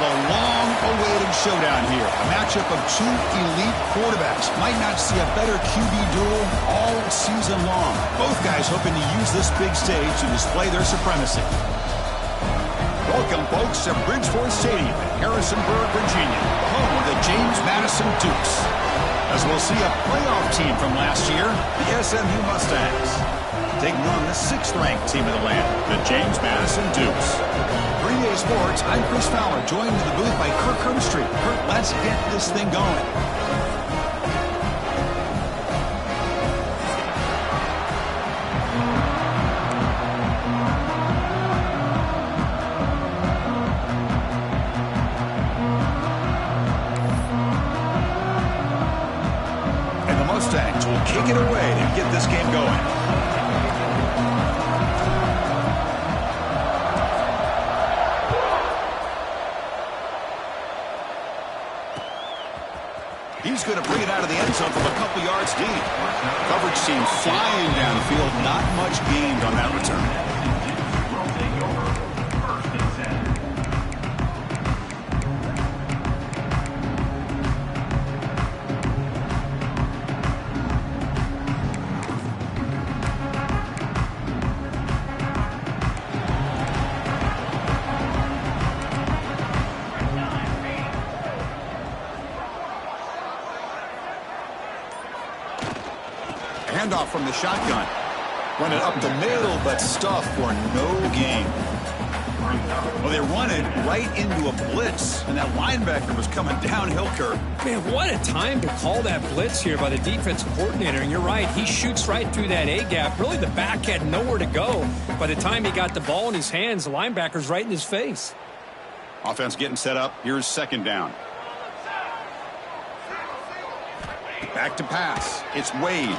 the long-awaited showdown here. A matchup of two elite quarterbacks. Might not see a better QB duel all season long. Both guys hoping to use this big stage to display their supremacy. Welcome, folks, to Bridgeport Stadium in Harrisonburg, Virginia, the home of the JamesMaddison Dukes. As we'll see a playoff team from last year, the SMU Mustangs, taking on the 6th-ranked team of the land, the JamesMaddison Dukes. 3A Sports, I'm Chris Fowler, joined in the booth by Kirk Hermstreet. Kirk, let's get this thing going. And the Mustangs will kick it away to get this game going. He's going to bring it out of the end zone from a couple yards deep. Coverage team flying downfield. Not much gained on that return. Handoff from the shotgun. Run it up the middle, but stuffed for no gain. Well, they run it right into a blitz, and that linebacker was coming downhill, Kirk. Man, what a time to call that blitz here by the defensive coordinator. And you're right, he shoots right through that A-gap. Really, the back had nowhere to go. By the time he got the ball in his hands, the linebacker's right in his face. Offense getting set up. Here's 2nd down. Back to pass. It's Wade.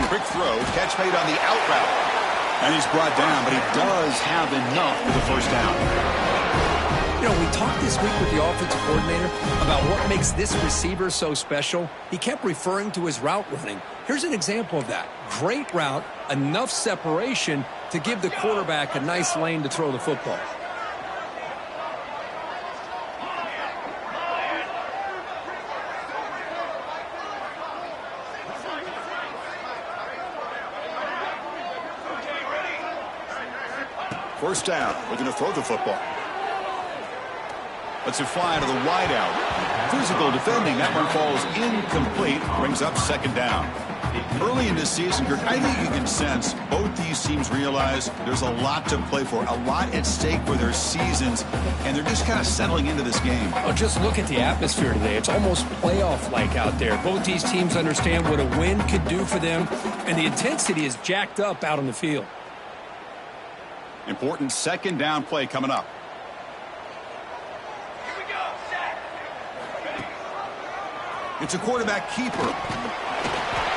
Quick throw, catch made on the out route. And he's brought down, but he does have enough for the 1st down. You know, we talked this week with the offensive coordinator about what makes this receiver so special. He kept referring to his route running. Here's an example of that. Great route, enough separation to give the quarterback a nice lane to throw the football. First down. We're going to throw the football. Lets it fly to the wideout. Physical defending. That one falls incomplete. Brings up 2nd down. Early in this season, Kirk, I think you can sense both these teams realize there's a lot to play for, a lot at stake for their seasons, and they're just kind of settling into this game. Oh, just look at the atmosphere today. It's almost playoff-like out there. Both these teams understand what a win could do for them, and the intensity is jacked up out on the field. Important 2nd down play coming up. Here we go, set. It's a quarterback keeper.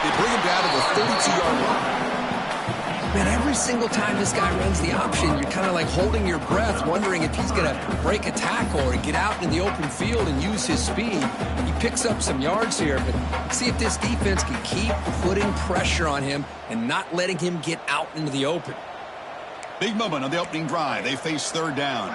They bring him down to the 32-yard line. Man, every single time this guy runs the option, you're kind of like holding your breath, wondering if he's going to break a tackle or get out in the open field and use his speed. He picks up some yards here, but see if this defense can keep putting pressure on him and not letting him get out into the open. Big moment on the opening drive. They face 3rd down.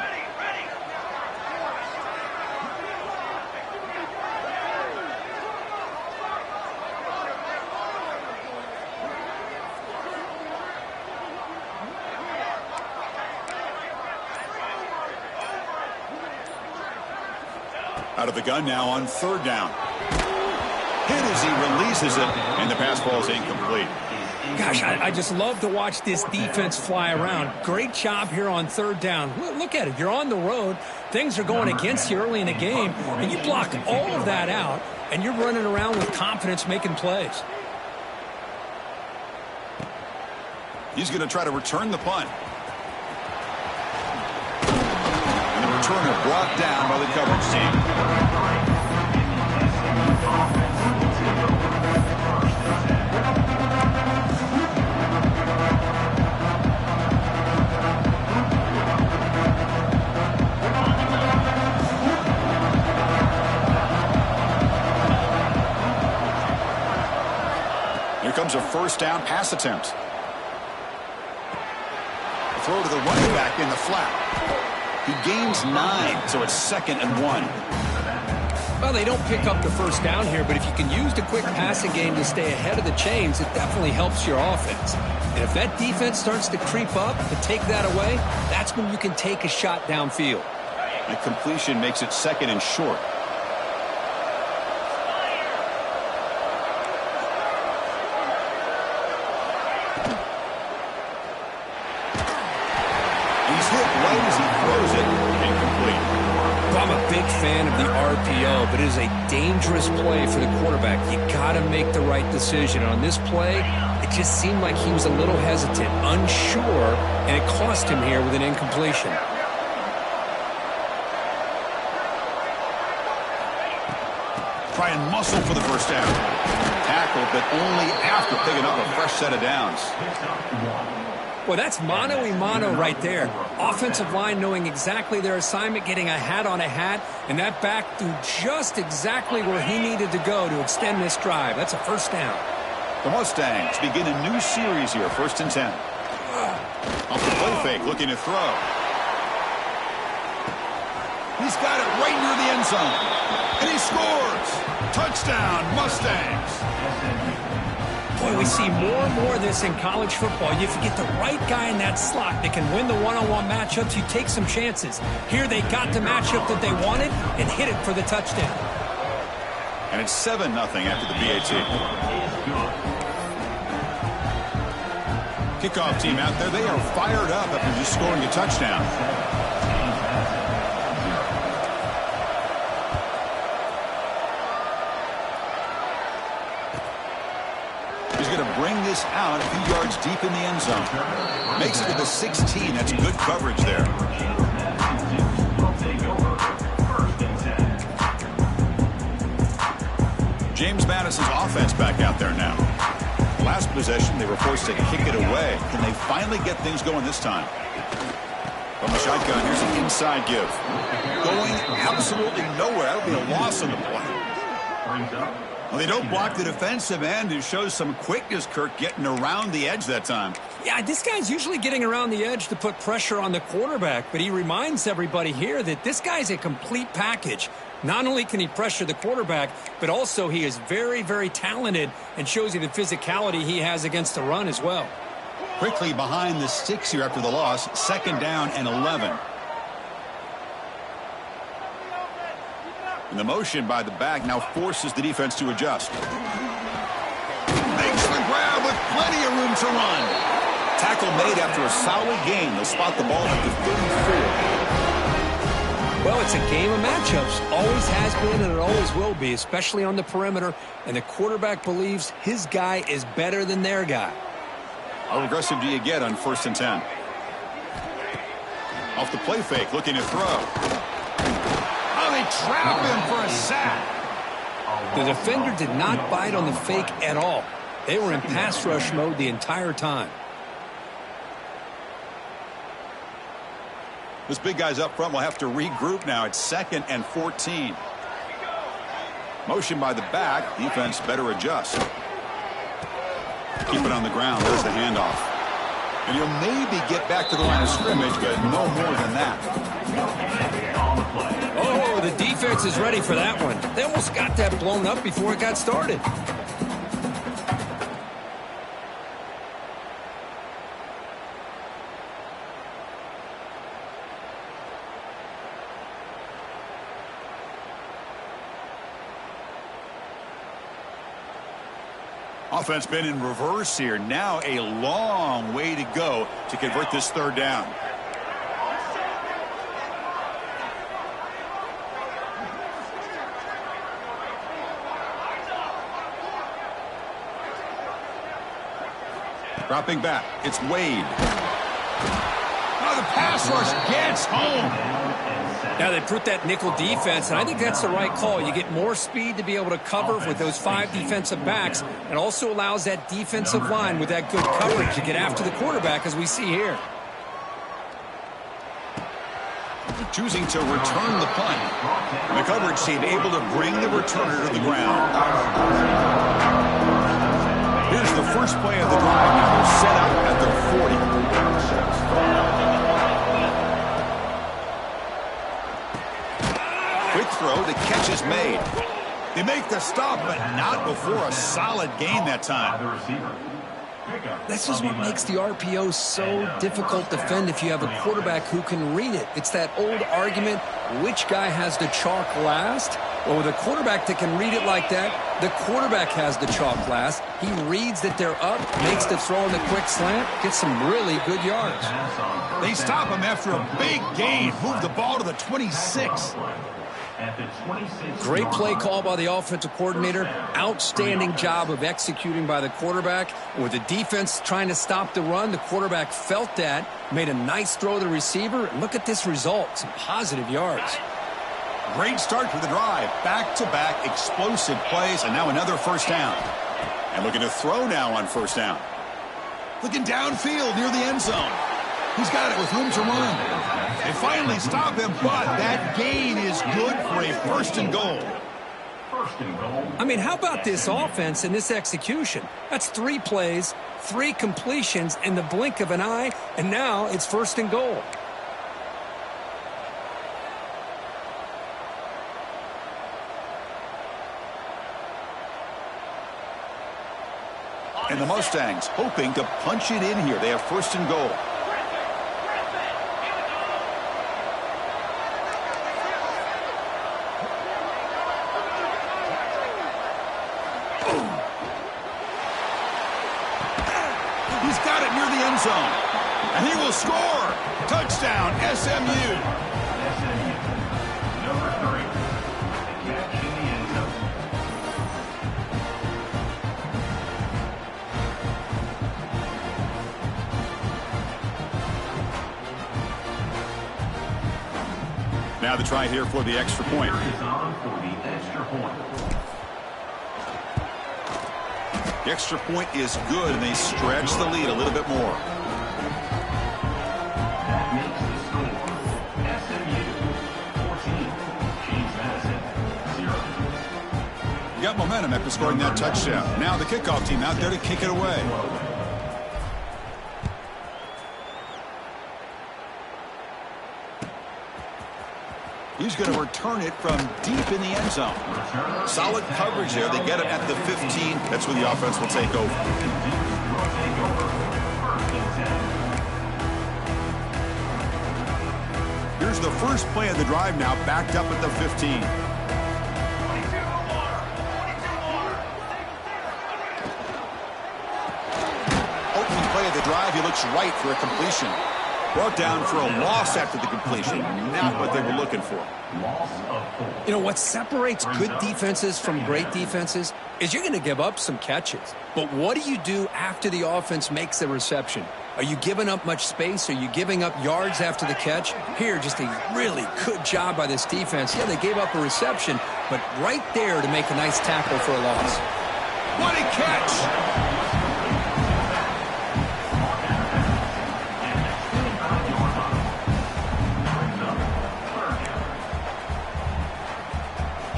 Out of the gun now on 3rd down. Hit as he releases it, and the pass ball is incomplete. Gosh, I just love to watch this defense fly around. Great job here on 3rd down. Look at it. You're on the road. Things are going against you early in the game, and you block all of that out, and you're running around with confidence making plays. He's going to try to return the punt. And the returner brought down by the coverage team. Here comes a 1st down pass attempt. Throw to the running back in the flat. He gains 9, so it's 2nd and 1. Well, they don't pick up the first down here, but if you can use the quick passing game to stay ahead of the chains, it definitely helps your offense. And if that defense starts to creep up to take that away, that's when you can take a shot downfield. A completion makes it 2nd and short. He's hit right as he throws it. Incomplete. I'm a big fan of the RPO, but it is a dangerous play for the quarterback. You got to make the right decision. On this play, it just seemed like he was a little hesitant, unsure, and it cost him here with an incompletion. Try and muscle for the first down. Tackle, but only after picking up a fresh set of downs. Well, that's mano-a-mano right there. Offensive line knowing exactly their assignment, getting a hat on a hat, and that back threw just exactly where he needed to go to extend this drive. That's a first down. The Mustangs begin a new series here, 1st and 10. Off the play fake, looking to throw. He's got it right near the end zone. And he scores. Touchdown, Mustangs. Boy, we see more and more of this in college football. If you get the right guy in that slot that can win the one-on-one matchups, you take some chances. Here they got the matchup that they wanted and hit it for the touchdown. And it's 7-0 after the BAT. Kickoff team out there, they are fired up after just scoring a touchdown. Going to bring this out a few yards deep in the end zone. Makes it to the 16. That's good coverage there. JamesMaddison's offense back out there now. Last possession, they were forced to kick it away. Can they finally get things going this time? From the shotgun, here's an inside give. Going absolutely nowhere. That would be a loss on the play. Well, they don't block the defensive end. It shows some quickness, Kirk, getting around the edge that time. Yeah, this guy's usually getting around the edge to put pressure on the quarterback, but he reminds everybody here that this guy's a complete package. Not only can he pressure the quarterback, but also he is very, very talented and shows you the physicality he has against the run as well. Quickly behind the sticks here after the loss, 2nd down and 11. And the motion by the back now forces the defense to adjust. Makes the grab with plenty of room to run. Tackle made after a solid gain. They'll spot the ball at the 34. Well, it's a game of matchups. Always has been and it always will be, especially on the perimeter. And the quarterback believes his guy is better than their guy. How aggressive do you get on 1st and 10? Off the play fake, looking to throw. They trap him for a sack. The defender did not bite on the fake at all. They were in pass rush mode the entire time. This big guy's up front will have to regroup now. It's 2nd and 14. Motion by the back. Defense better adjust. Keep it on the ground. There's the handoff. And you'll maybe get back to the line of scrimmage, but no more than that. Oh, the defense is ready for that one. They almost got that blown up before it got started. Offense been in reverse here. Now a long way to go to convert this 3rd down. Dropping back, it's Wade. Oh, the pass rush gets home. Now they put that nickel defense, and I think that's the right call. You get more speed to be able to cover with those 5 defensive backs, and also allows that defensive line with that good coverage to get after the quarterback, as we see here. Choosing to return the punt. The coverage team able to bring the returner to the ground. Here's the first play of the drive. Now they're set up at their 40. Quick throw, the catch is made. They make the stop, but not before a solid gain that time. This is what makes the RPO so difficult to defend if you have a quarterback who can read it. It's that old argument, which guy has the chalk last? Well, with a quarterback that can read it like that, the quarterback has the chalk last. He reads that they're up, makes the throw in the quick slant, gets some really good yards. They stop him after a big gain. Move the ball to the 26. Great play call by the offensive coordinator. Outstanding job of executing by the quarterback. With the defense trying to stop the run, the quarterback felt that, made a nice throw to the receiver. And look at this result, some positive yards. Great start to the drive. Back-to-back explosive plays, and now another first down. And looking to throw now on first down. Looking downfield near the end zone. He's got it with room to run. They finally stop him, but that gain is good for a first and goal. I mean, how about this offense and this execution? That's 3 plays, 3 completions in the blink of an eye, and now it's first and goal. And the Mustangs hoping to punch it in here. They have first and goal. He's got it near the end zone. And he will score. Touchdown, SMU. Number 3. Catch in the end zone. Now the try here for the extra point. Is on for the extra point. The extra point is good, and they stretch the lead a little bit more. That makes the score SMU 14, JamesMaddison 0. You got momentum after scoring that touchdown. Now the kickoff team out there to kick it away. He's going to return it from deep in the end zone. Solid coverage there. They get it at the 15. That's where the offense will take over. Here's the first play of the drive now, backed up at the 15. Opening play of the drive, he looks right for a completion. Brought down for a loss after the completion. Not what they were looking for. You know, what separates good defenses from great defenses is you're going to give up some catches. But what do you do after the offense makes a reception? Are you giving up much space? Are you giving up yards after the catch? Here, just a really good job by this defense. Yeah, they gave up a reception, but right there to make a nice tackle for a loss. What a catch!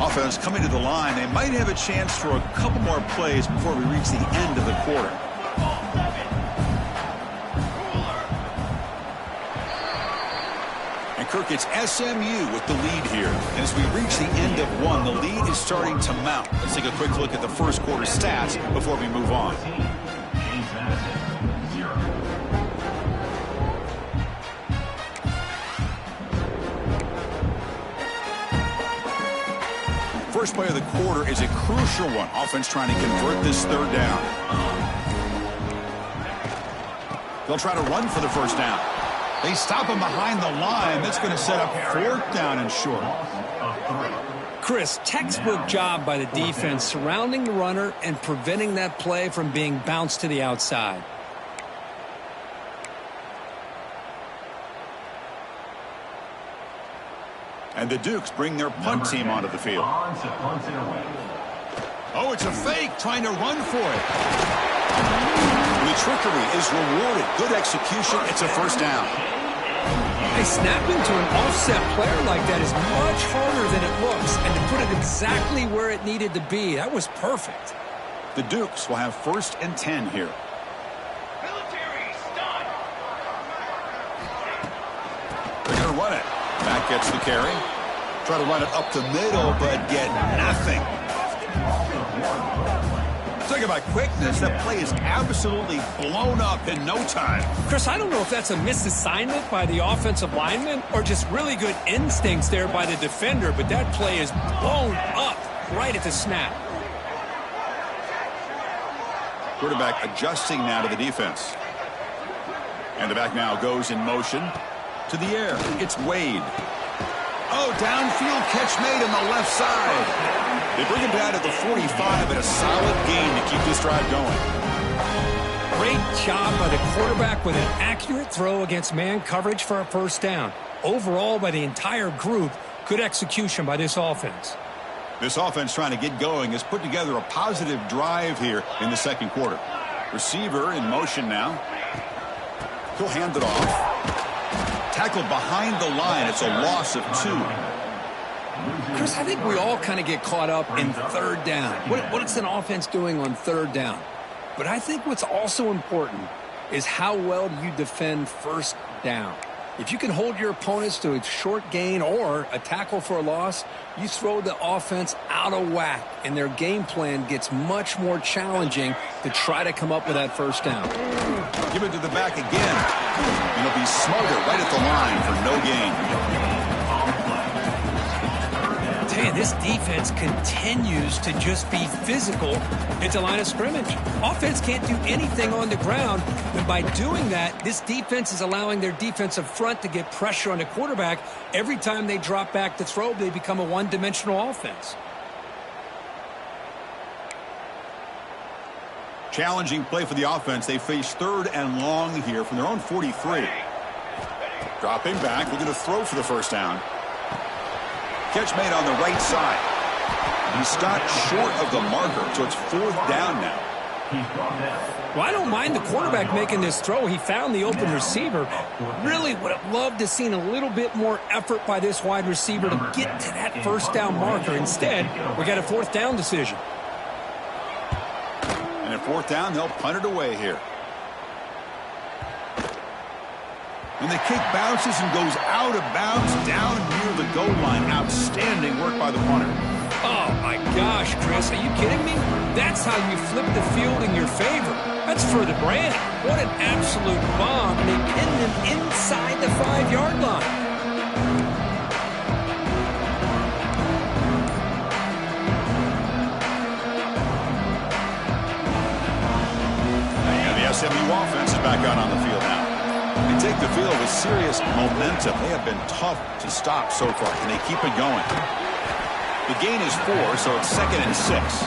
Offense coming to the line. They might have a chance for a couple more plays before we reach the end of the quarter. And Kirk, it's SMU with the lead here. And as we reach the end of one, the lead is starting to mount. Let's take a quick look at the first quarter stats before we move on. First play of the quarter is a crucial one. Offense trying to convert this third down. They'll try to run for the first down. They stop him behind the line. That's going to set up fourth down and short. Chris, textbook job by the defense surrounding the runner and preventing that play from being bounced to the outside. And the Dukes bring their punt team onto the field. Oh, it's a fake, trying to run for it. The trickery is rewarded. Good execution. It's a first down. Hey, snapping to an offset player like that is much harder than it looks. And to put it exactly where it needed to be, that was perfect. The Dukes will have first and 10 here. They're going to run it. Back gets the carry. Try to run it up the middle, but get nothing. Talk about quickness. That play is absolutely blown up in no time. Chris, I don't know if that's a misassignment by the offensive lineman or just really good instincts there by the defender, but that play is blown up right at the snap. Quarterback adjusting now to the defense. And the back now goes in motion to the air. It's Wade. Oh, downfield catch made on the left side. They bring him down to the 45 and a solid gain to keep this drive going. Great job by the quarterback with an accurate throw against man coverage for a first down. Overall, by the entire group, good execution by this offense. This offense trying to get going has put together a positive drive here in the second quarter. Receiver in motion now. He'll hand it off. Tackled behind the line. It's a loss of 2. Chris, I think we all kind of get caught up in third down. What is an offense doing on third down? But I think what's also important is how well do you defend first down. If you can hold your opponents to a short gain or a tackle for a loss, you throw the offense out of whack, and their game plan gets much more challenging to try to come up with that first down. Give it to the back again. And it'll be smothered right at the line for no gain. Tell you, this defense continues to just be physical at the line of scrimmage. Offense can't do anything on the ground, and by doing that, this defense is allowing their defensive front to get pressure on the quarterback. Every time they drop back to throw, they become a one-dimensional offense. Challenging play for the offense. They face 3rd and long here from their own 43. Dropping back, looking to throw for the first down. Catch made on the right side. He stopped short of the marker, so it's 4th down now. Well, I don't mind the quarterback making this throw. He found the open receiver. Really would have loved to have seen a little bit more effort by this wide receiver to get to that first down marker. Instead, we got a 4th down decision. And at 4th down, they'll punt it away here. And the kick bounces and goes out of bounds down near the goal line. Outstanding work by the punter. Oh, my gosh, Chris. Are you kidding me? That's how you flip the field in your favor. That's for the brand. What an absolute bomb. And they pinned him inside the 5-yard line. And the SMU offense is back out on the field now. They take the field with serious momentum. They have been tough to stop so far. Can they keep it going? The gain is 4, so it's 2nd and 6.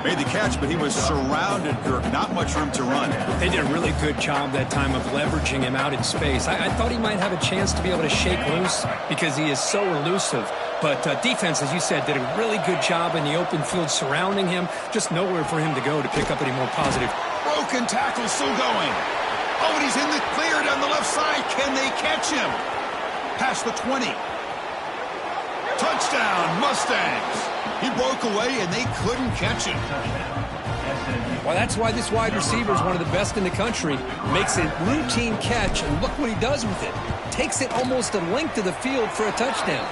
Made the catch, but he was surrounded, Kirk. Not much room to run. They did a really good job that time of leveraging him out in space. I thought he might have a chance to be able to shake loose because he is so elusive. But defense, as you said, did a really good job in the open field surrounding him. Just nowhere for him to go to pick up any more positive. Broken tackle still going. Oh, and he's in the clear down the left side. Can they catch him? Past the 20. Touchdown, Mustangs. He broke away, and they couldn't catch him. Well, that's why this wide receiver is one of the best in the country. Makes a routine catch, and look what he does with it. Takes it almost a length of the field for a touchdown.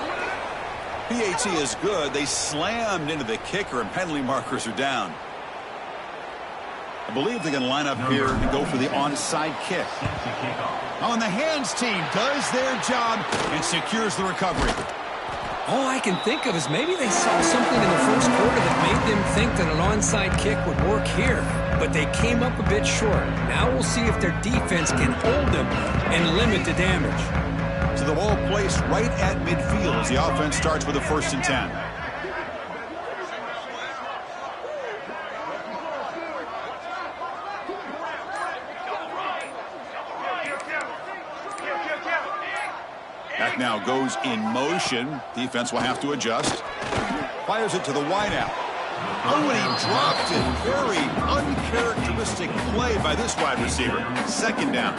PAT is good. They slammed into the kicker, and penalty markers are down. I believe they're going to line up here and go for the onside kick. Oh, and the hands team does their job and secures the recovery. All I can think of is maybe they saw something in the first quarter that made them think that an onside kick would work here. But they came up a bit short. Now we'll see if their defense can hold them and limit the damage. So the ball placed right at midfield as the offense starts with a 1st and 10. Back now goes in motion. Defense will have to adjust. Fires it to the wideout. Oh, and he dropped it. Very uncharacteristic play by this wide receiver. 2nd down.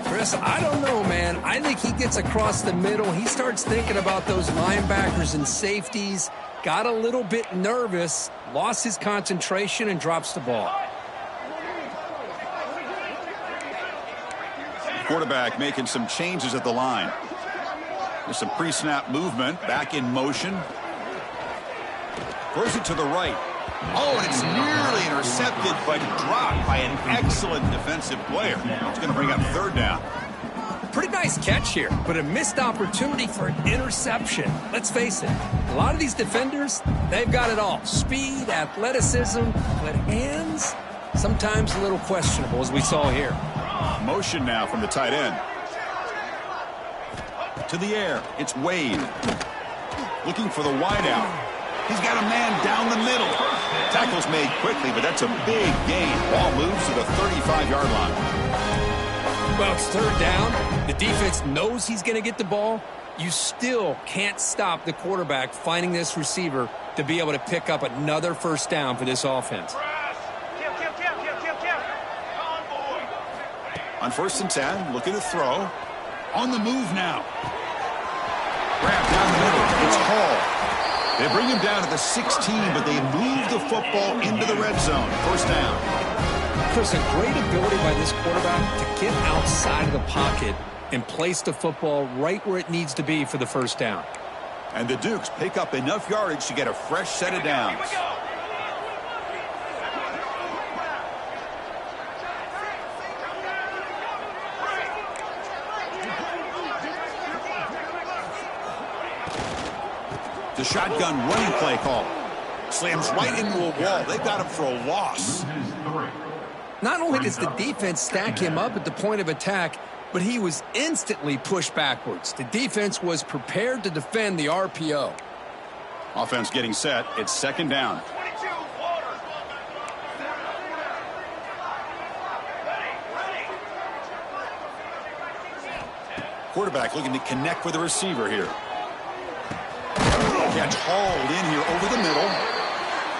Chris, I don't know, man. I think he gets across the middle. He starts thinking about those linebackers and safeties. Got a little bit nervous. Lost his concentration and drops the ball. Quarterback making some changes at the line. There's some pre-snap movement. Back in motion. Throws it to the right. Oh, and it's nearly intercepted, but dropped by an excellent defensive player. It's going to bring up third down. Pretty nice catch here, but a missed opportunity for an interception. Let's face it, a lot of these defenders, they've got it all. Speed, athleticism, but hands, sometimes a little questionable, as we saw here. Motion now from the tight end. To the air, it's Wade. Looking for the wideout. He's got a man down the middle. Tackle's made quickly, but that's a big gain. Ball moves to the 35-yard line. Well, it's third down. The defense knows he's going to get the ball. You still can't stop the quarterback finding this receiver to be able to pick up another first down for this offense. On 1st and 10, looking to throw. On the move now. Grab down the middle. It's Hall. They bring him down to the 16, but they move the football into the red zone. First down. Chris, a great ability by this quarterback to get outside of the pocket and place the football right where it needs to be for the first down. And the Dukes pick up enough yardage to get a fresh set of downs. The shotgun running play call. Slams right into a wall. They got him for a loss. Not only does the defense stack him up at the point of attack, but he was instantly pushed backwards. The defense was prepared to defend the RPO. Offense getting set. It's second down. Quarterback looking to connect with the receiver here. Catch hauled in here over the middle.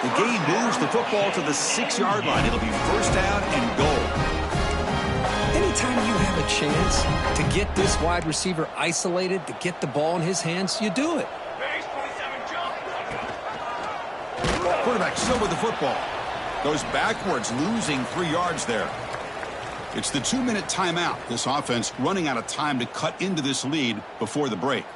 The gain moves the football to the 6-yard line. It'll be first down and goal. Anytime you have a chance to get this wide receiver isolated, to get the ball in his hands, you do it. Quarterback still with the football. Goes backwards, losing 3 yards there. It's the 2-minute timeout. This offense running out of time to cut into this lead before the break.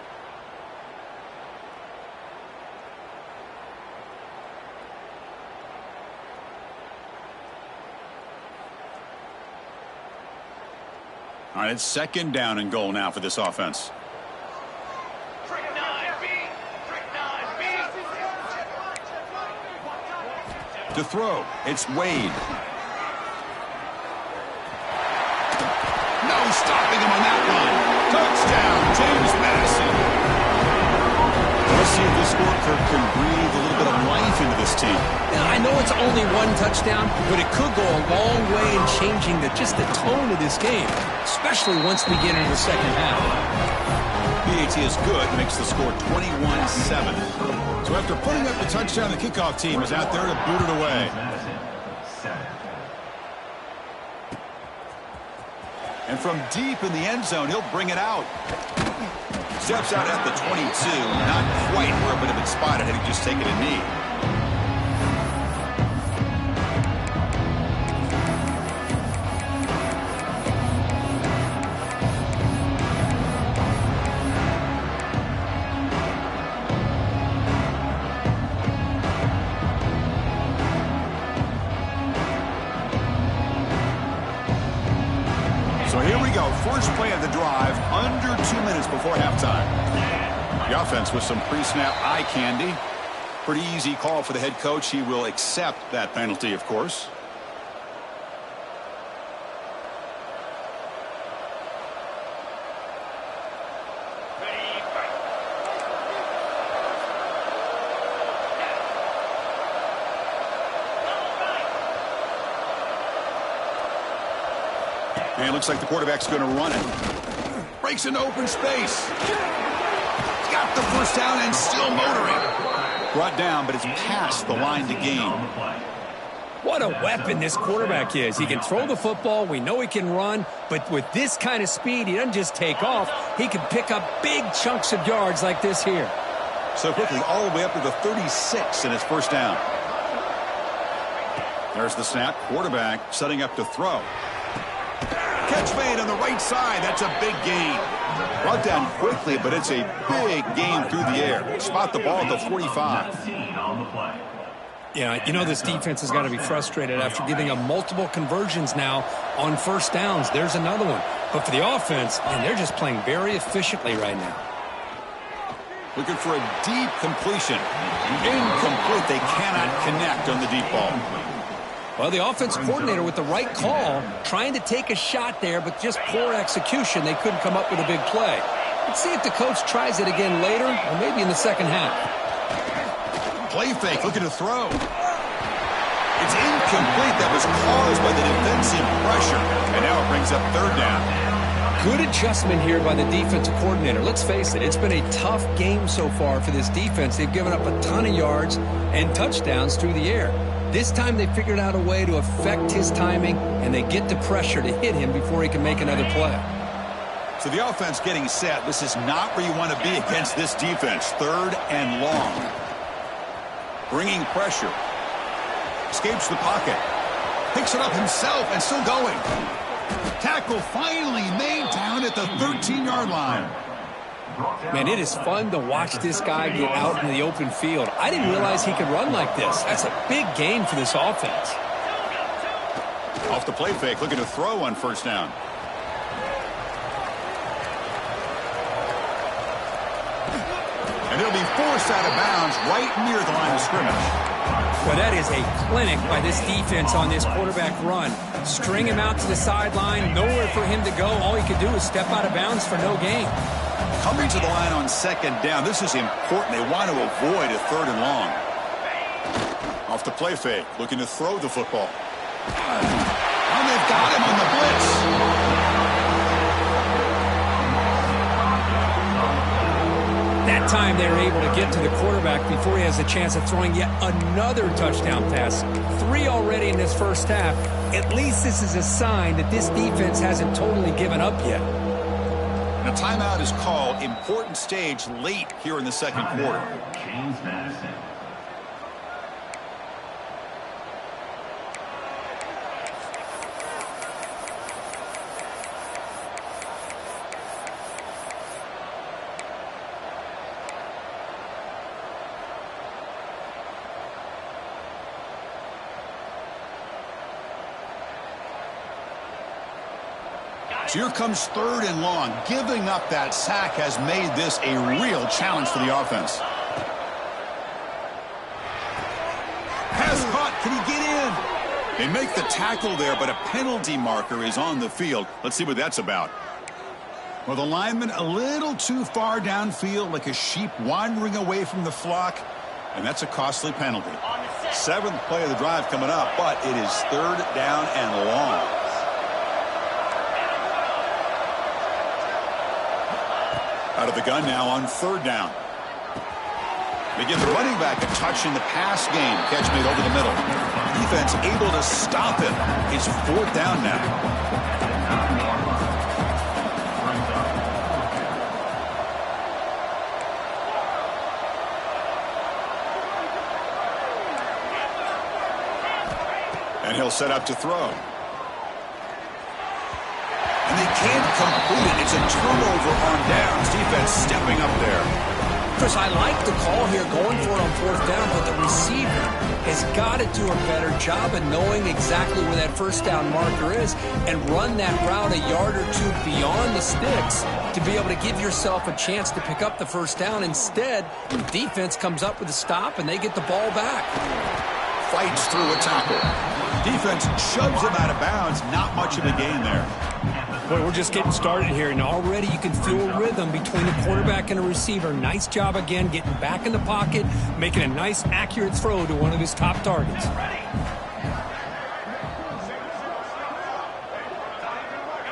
All right, it's second down and goal now for this offense. To throw, it's Wade. No stopping him on that one. Touchdown, JamesMaddison. Let's see if this score can breathe a little bit of life into this team. Now, I know it's only one touchdown, but it could go a long way in changing just the tone of this game, especially once we get into the second half. PAT is good, makes the score 21-7. So after putting up the touchdown, the kickoff team is out there to boot it away. And from deep in the end zone, he'll bring it out. Steps out at the 22, not quite where it would have been spotted had he just taken a knee. So here we go, first play of the drive, under 2 minutes before halftime. The offense with some pre-snap eye candy. Pretty easy call for the head coach. He will accept that penalty, of course. And it looks like the quarterback's going to run it. Breaks into open space. Got the first down and still motoring. Brought down, but it's past the line to gain. What a weapon this quarterback is. He can throw the football. We know he can run. But with this kind of speed, he doesn't just take off. He can pick up big chunks of yards like this here. So quickly, all the way up to the 36 in his first down. There's the snap. Quarterback setting up to throw. Catch made on the right side. That's a big gain. Brought down quickly, but it's a big gain through the air. Spot the ball at the 45. Yeah, you know this defense has got to be frustrated after giving up multiple conversions now on first downs. There's another one. But for the offense, man, they're just playing very efficiently right now. Looking for a deep completion. Incomplete. They cannot connect on the deep ball. Well, the offense coordinator with the right call, trying to take a shot there, but just poor execution. They couldn't come up with a big play. Let's see if the coach tries it again later, or maybe in the second half. Play fake, looking to throw. It's incomplete. That was caused by the defensive pressure. And now it brings up third down. Good adjustment here by the defensive coordinator. Let's face it, it's been a tough game so far for this defense. They've given up a ton of yards and touchdowns through the air. This time they figured out a way to affect his timing, and they get the pressure to hit him before he can make another play. So the offense getting set. This is not where you want to be against this defense. Third and long. Bringing pressure. Escapes the pocket. Picks it up himself and still going. Tackle finally made down at the 13-yard line. Man, it is fun to watch this guy get out in the open field. I didn't realize he could run like this. That's a big game for this offense. Off the play fake, looking to throw on first down. And he'll be forced out of bounds right near the line of scrimmage. Well, that is a clinic by this defense on this quarterback run. String him out to the sideline, nowhere for him to go. All he could do is step out of bounds for no gain. Coming to the line on second down. This is important. They want to avoid a third and long. Off the play fake, looking to throw the football. And they've got him on the blitz. That time they were able to get to the quarterback before he has a chance of throwing yet another touchdown pass. 3 already in this first half. At least this is a sign that this defense hasn't totally given up yet. A timeout is called. Important stage late here in the second quarter. JamesMaddison. So here comes third and long. Giving up that sack has made this a real challenge for the offense. Pass caught. Can he get in? They make the tackle there, but a penalty marker is on the field. Let's see what that's about. Well, the lineman a little too far downfield, like a sheep wandering away from the flock, and that's a costly penalty. 7th play of the drive coming up, but it is third down and long. Out of the gun now on third down. They give the running back a touch in the pass game. Catch made over the middle. Defense able to stop him. It's 4th down now. And he'll set up to throw. And they can't complete it. It's a turnover on downs. Defense stepping up there. Chris, I like the call here going for it on 4th down, but the receiver has got to do a better job of knowing exactly where that first down marker is and run that route a yard or two beyond the sticks to be able to give yourself a chance to pick up the first down. Instead, the defense comes up with a stop and they get the ball back. Fights through a tackle. Defense shoves him out of bounds. Not much of a gain there. Boy, we're just getting started here, and already you can feel rhythm between the quarterback and the receiver. Nice job again getting back in the pocket, making a nice, accurate throw to one of his top targets.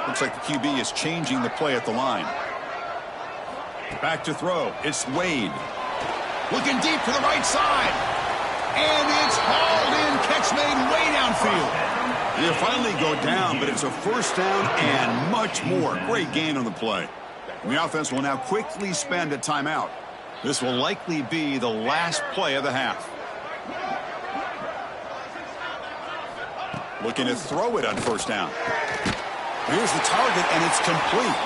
Looks like the QB is changing the play at the line. Back to throw. It's Wade. Looking deep to the right side. And it's hauled in. Catch made way downfield. They finally go down, but it's a first down and much more. Great gain on the play. And the offense will now quickly spend a timeout. This will likely be the last play of the half. Looking to throw it on first down. Here's the target, and it's complete.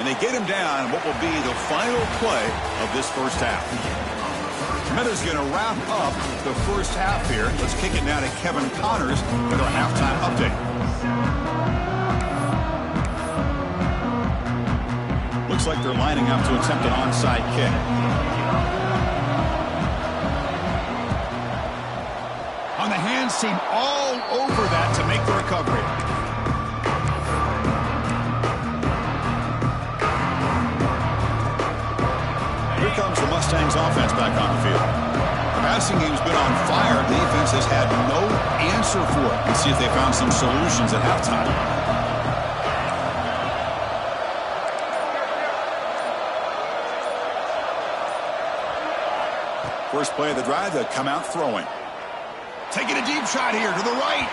And they get him down what will be the final play of this first half. Meadows going to wrap up the first half here. Let's kick it now to Kevin Connors with our halftime update. Looks like they're lining up to attempt an onside kick. On the hands team all over that to make the recovery. Here comes the Mustangs offense back on the field. The passing game's been on fire. The defense has had no answer for it. Let's see if they found some solutions at halftime. First play of the drive, they'll come out throwing. Taking a deep shot here to the right.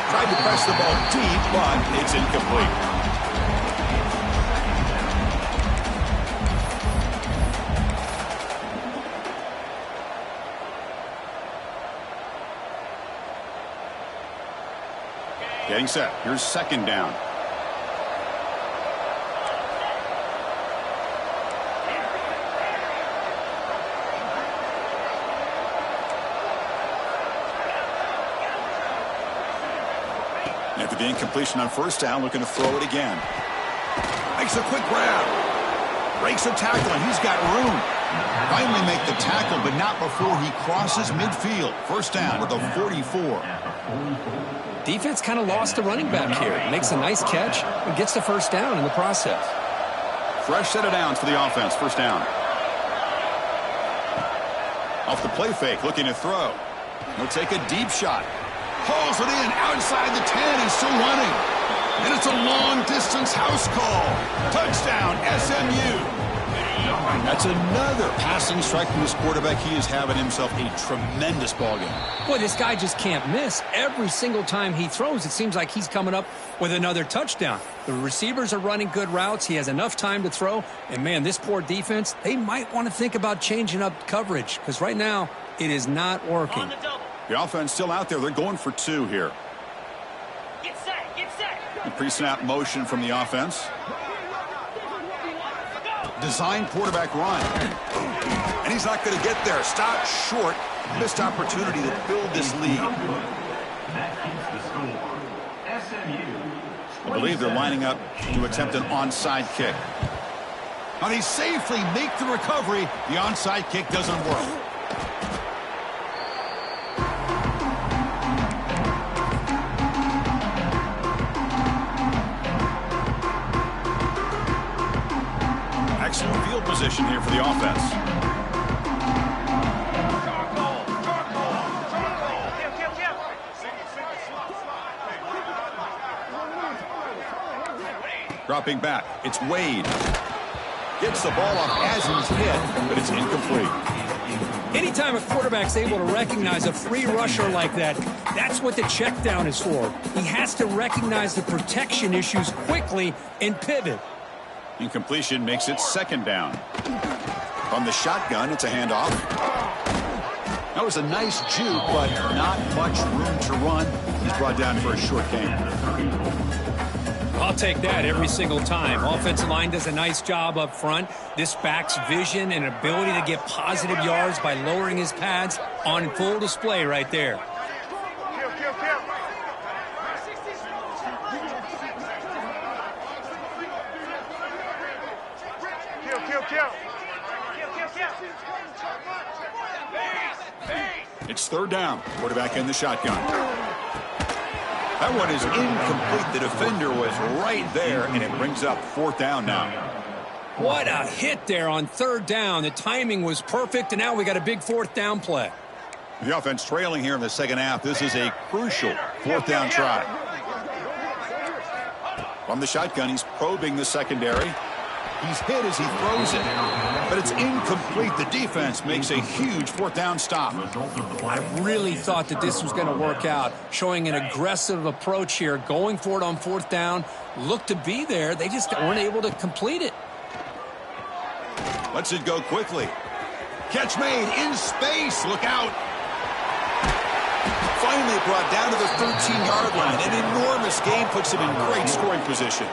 Tried to press the ball deep, but it's incomplete. Getting set. Here's second down. After the incompletion on first down, looking to throw it again. Makes a quick grab. Breaks a tackle, and he's got room. Finally make the tackle, but not before he crosses midfield. First down to the 44. Defense kind of lost the running back here. Makes a nice catch and gets the first down in the process. Fresh set of downs for the offense. First down. Off the play fake, looking to throw. He'll take a deep shot. Hauls it in outside the 10 and still running. And it's a long-distance house call. Touchdown, SMU. That's another passing strike from this quarterback. He is having himself a tremendous ballgame. Boy, this guy just can't miss. Every single time he throws, it seems like he's coming up with another touchdown. The receivers are running good routes. He has enough time to throw. And, man, this poor defense, they might want to think about changing up coverage because right now it is not working. The offense still out there. They're going for two here. Get set, get set. The pre-snap motion from the offense. Design quarterback run. And he's not going to get there. Stop short. Missed opportunity to build this lead. That keeps the score. SMU. I believe they're lining up to attempt an onside kick. And he safely make the recovery. The onside kick doesn't work. Excellent field position here for the offense. Dropping back, it's Wade. Gets the ball off as he's hit, but it's incomplete. Anytime a quarterback's able to recognize a free rusher like that, that's what the check down is for. He has to recognize the protection issues quickly and pivot. Incompletion makes it second down. From the shotgun, it's a handoff. That was a nice juke, but not much room to run. He's brought down for a short gain. I'll take that every single time. Offensive line does a nice job up front. This back's vision and ability to get positive yards by lowering his pads on full display right there. It's third down. Quarterback in the shotgun. That one is incomplete. The defender was right there, and it brings up fourth down now. What a hit there on third down. The timing was perfect, and now we got a big fourth down play. The offense trailing here in the second half. This is a crucial fourth down try. From the shotgun, he's probing the secondary. He's hit as he throws it, but it's incomplete. The defense makes a huge fourth down stop. I really thought that this was going to work out, showing an aggressive approach here, going for it on fourth down. Looked to be there. They just weren't able to complete it. Lets it go quickly. Catch made in space. Look out. Finally brought down to the 13-yard line. An enormous gain puts him in great scoring position.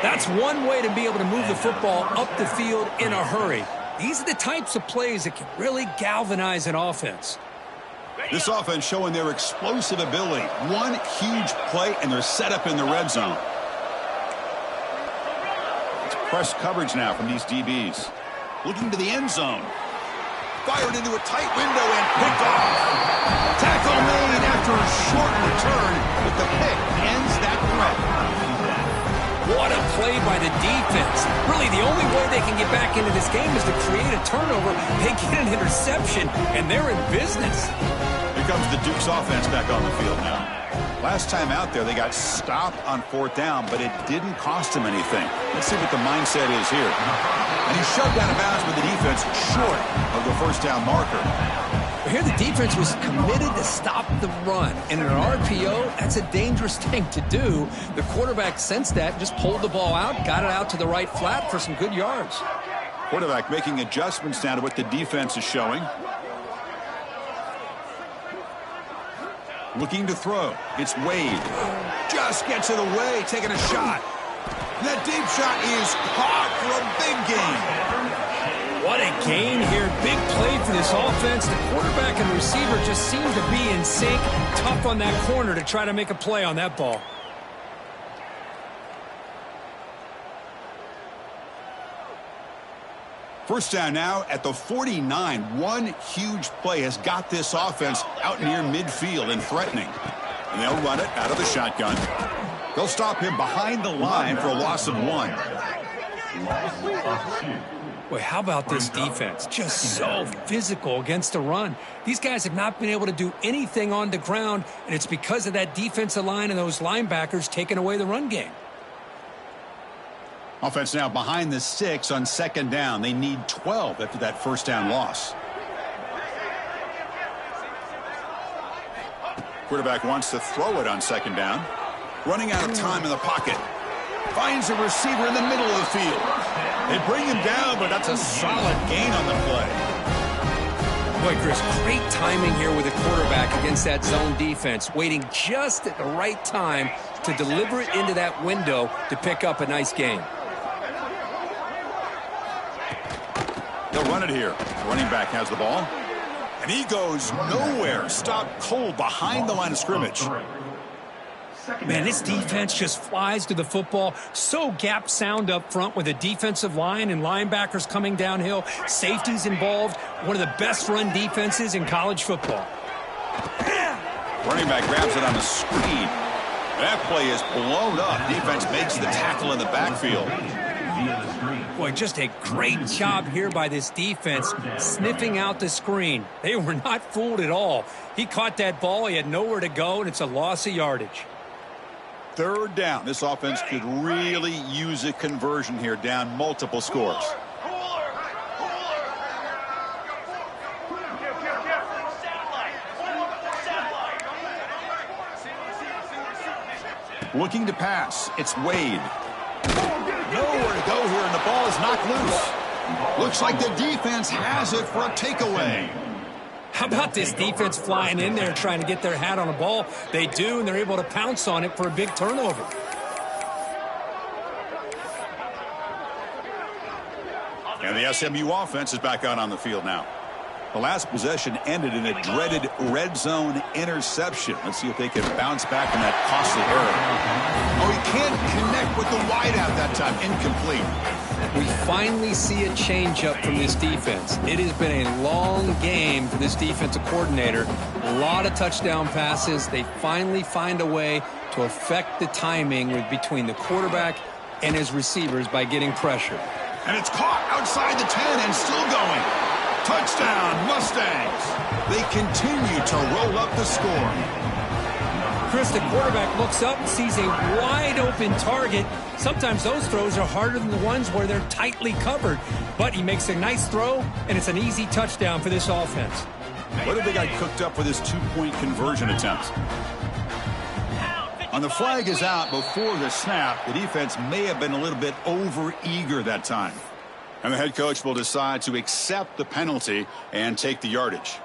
That's one way to be able to move the football up the field in a hurry. These are the types of plays that can really galvanize an offense. This offense showing their explosive ability. One huge play, and they're set up in the red zone. It's press coverage now from these DBs. Looking to the end zone. Fired into a tight window and picked off. Tackle made after a short return, but the pick ends that threat. What a play by the defense. Really, the only way they can get back into this game is to create a turnover. They get an interception, and they're in business. Here comes the Duke's offense back on the field now. Last time out there, they got stopped on 4th down, but it didn't cost them anything. Let's see what the mindset is here. And he's shoved out of bounds with the defense short of the 1st down marker. Here the defense was committed to stop the run. And in an RPO, that's a dangerous thing to do. The quarterback sensed that, just pulled the ball out, got it out to the right flat for some good yards. Quarterback making adjustments now to what the defense is showing. Looking to throw. It's Wade. Just gets it away, taking a shot. That deep shot is caught for a big gain. What a gain here. Big play for this offense. The quarterback and receiver just seem to be in sync. Tough on that corner to try to make a play on that ball. First down now at the 49. One huge play has got this offense out near midfield and threatening. And they'll run it out of the shotgun. They'll stop him behind the line for a loss of 1. Boy, how about this defense? Just so physical against the run. These guys have not been able to do anything on the ground, and it's because of that defensive line and those linebackers taking away the run game. Offense now behind the 6 on 2nd down. They need 12 after that 1st down loss. Quarterback wants to throw it on 2nd down. Running out of time in the pocket. Finds a receiver in the middle of the field. They bring him down, but that's a solid gain on the play. Boy, Chris, great timing here with the quarterback against that zone defense. Waiting just at the right time to deliver it into that window to pick up a nice gain. They'll run it here. The running back has the ball. And he goes nowhere. Stopped cold behind the line of scrimmage. Man, this defense just flies to the football. So gap sound up front with a defensive line and linebackers coming downhill. Safeties involved. One of the best run defenses in college football. Running back grabs it on the screen. That play is blown up. Defense makes the tackle in the backfield. Boy, just a great job here by this defense, sniffing out the screen. They were not fooled at all. He caught that ball. He had nowhere to go, and it's a loss of yardage. 3rd down. This offense could really use a conversion here, down multiple scores. Looking to pass. It's Wade. Nowhere to go here, and the ball is knocked loose. Looks like the defense has it for a takeaway. How about this defense flying in there trying to get their hat on a ball? They do, and they're able to pounce on it for a big turnover. And the SMU offense is back out on the field now. The last possession ended in a dreaded red zone interception. Let's see if they can bounce back from that costly error. Oh, he can't connect with the wideout that time. Incomplete. We finally see a changeup from this defense. It has been a long game for this defensive coordinator. A lot of touchdown passes. They finally find a way to affect the timing between the quarterback and his receivers by getting pressure. And it's caught outside the 10 and still going. Touchdown, Mustangs. They continue to roll up the score. Chris, the quarterback looks up and sees a wide-open target. Sometimes those throws are harder than the ones where they're tightly covered. But he makes a nice throw, and it's an easy touchdown for this offense. What if they got cooked up for this 2-point conversion attempt? On the flag is out before the snap. The defense may have been a little bit over-eager that time. And the head coach will decide to accept the penalty and take the yardage.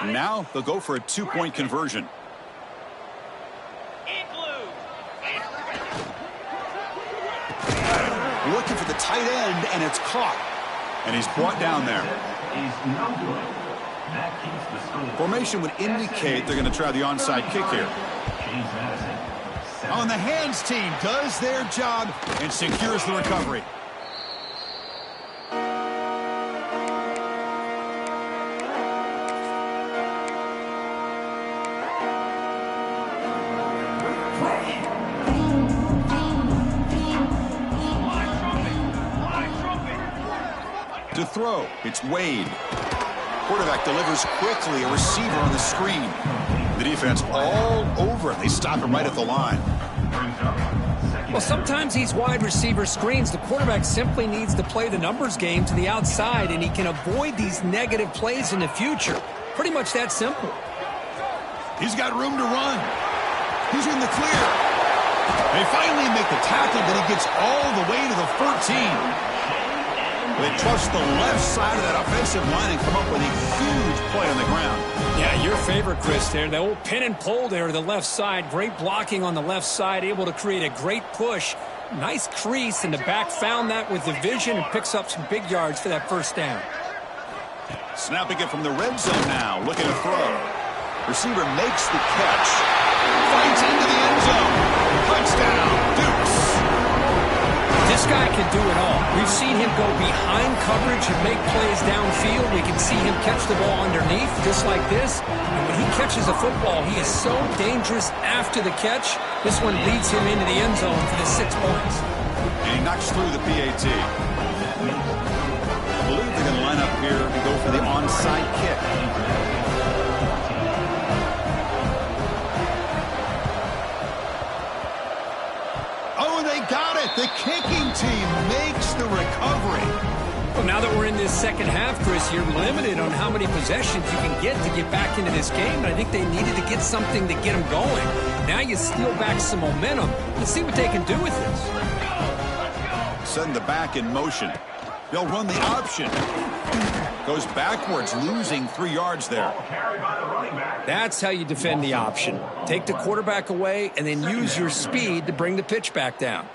Now they'll go for a two-point conversion. Looking for the tight end, and it's caught. And he's brought down there. Is no good. That keeps the score. Formation would indicate they're going to try the onside kick here. JamesMaddison. On the hands team does their job and secures the recovery. To throw, it's Wade. Quarterback delivers quickly, a receiver on the screen. The defense all over it. They stop him right at the line. Well, sometimes these wide receiver screens, the quarterback simply needs to play the numbers game to the outside, and he can avoid these negative plays in the future. Pretty much that simple. He's got room to run. He's in the clear. They finally make the tackle, but he gets all the way to the 14. They trust the left side of that offensive line and come up with a huge play on the ground. Yeah, your favorite, Chris, there. The old pin and pull there to the left side. Great blocking on the left side, able to create a great push. Nice crease, and the back found that with the vision and picks up some big yards for that first down. Snapping it from the red zone now, looking to throw. Receiver makes the catch. Fights into the end zone. Touchdown, Dukes. This guy can do it all. We've seen him go behind coverage and make plays downfield. We can see him catch the ball underneath, just like this. And when he catches a football, he is so dangerous after the catch. This one leads him into the end zone for the 6 points. And he knocks through the PAT. I believe they're going to line up here to go for the onside kick. The kicking team makes the recovery. Well, now that we're in this second half, Chris, you're limited on how many possessions you can get to get back into this game. And I think they needed to get something to get them going. Now you steal back some momentum. Let's see what they can do with this. Send the back in motion. They'll run the option. Goes backwards, losing 3 yards there. That's how you defend the option. Take the quarterback away and then use your speed to bring the pitch back down.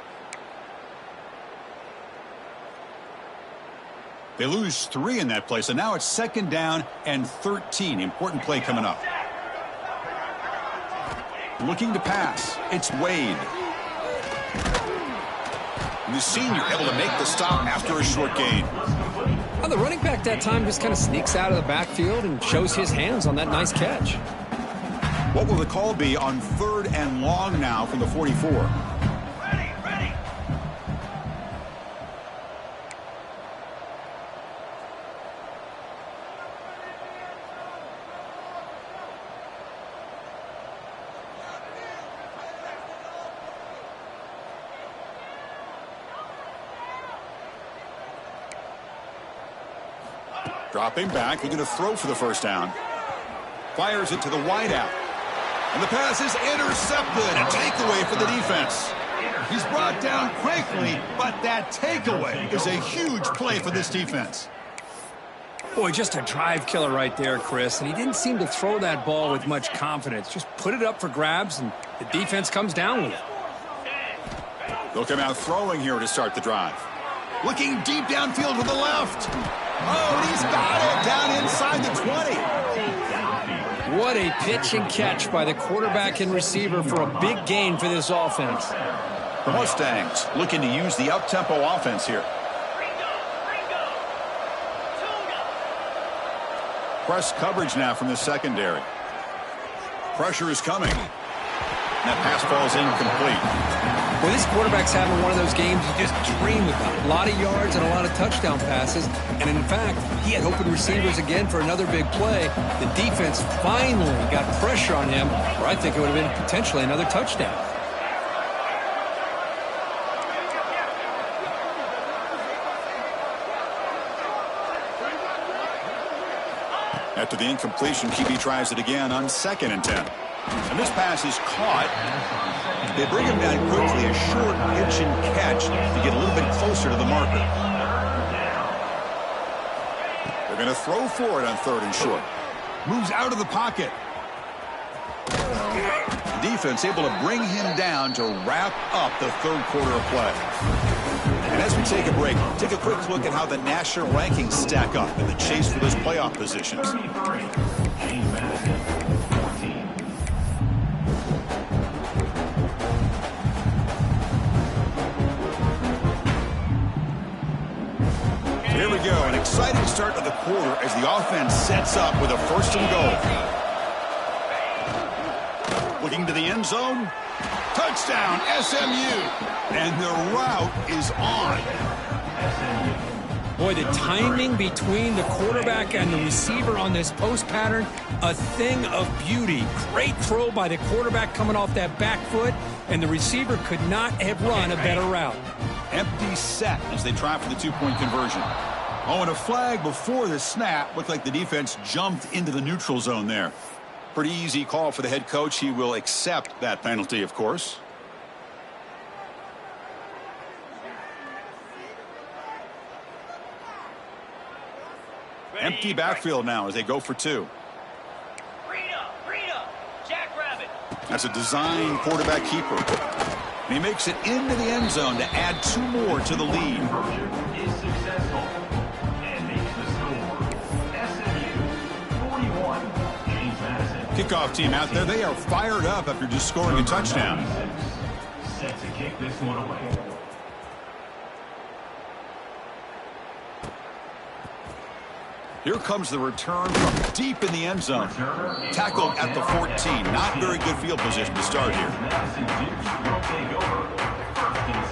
They lose 3 in that play, so now it's 2nd down and 13. Important play coming up. Looking to pass. It's Wade. And the senior able to make the stop after a short gain. Well, the running back that time just kind of sneaks out of the backfield and shows his hands on that nice catch. What will the call be on 3rd and long now from the 44? Ready. Dropping back, looking to throw for the first down. Fires it to the wideout. And the pass is intercepted. A takeaway for the defense. He's brought down quickly, but that takeaway is a huge play for this defense. Boy, just a drive killer right there, Chris. And he didn't seem to throw that ball with much confidence. Just put it up for grabs, and the defense comes down with it. They'll come out throwing here to start the drive. Looking deep downfield to the left. Oh, and he's got it down inside the 20. What a pitch and catch by the quarterback and receiver for a big gain for this offense. The Mustangs looking to use the up-tempo offense here. Press coverage now from the secondary. Pressure is coming. That pass falls incomplete. Well, this quarterback's having one of those games you just dream about. A lot of yards and a lot of touchdown passes. And in fact, he had open receivers again for another big play. The defense finally got pressure on him, or I think it would have been potentially another touchdown. After the incompletion, QB tries it again on 2nd and 10. And this pass is caught. They bring him down quickly, a short pitch and catch to get a little bit closer to the marker. They're going to throw for it on 3rd and short. Moves out of the pocket. Defense able to bring him down to wrap up the third quarter of play. And as we take a break, take a quick look at how the national rankings stack up in the chase for those playoff positions. 33, JamesMaddison, 14. Here we go, an exciting start of the quarter as the offense sets up with a 1st and goal. Looking to the end zone. Touchdown, SMU. And the route is on. Boy, the timing between the quarterback and the receiver on this post pattern, a thing of beauty. Great throw by the quarterback coming off that back foot, and the receiver could not have run a better route. Empty set as they try for the 2-point conversion. Oh, and a flag before the snap. Looked like the defense jumped into the neutral zone there. Pretty easy call for the head coach. He will accept that penalty, of course. Empty backfield now as they go for 2. Rita, Jackrabbit. That's a design quarterback keeper. And he makes it into the end zone to add 2 more to the lead. Conversion is successful and makes the score SMU 41, JamesMaddison. Kickoff team out there, they are fired up after just scoring a touchdown. Set to kick this one away. Here comes the return from deep in the end zone. Tackled at the 14. Not very good field position to start here. Madison Dukes will take over 1st and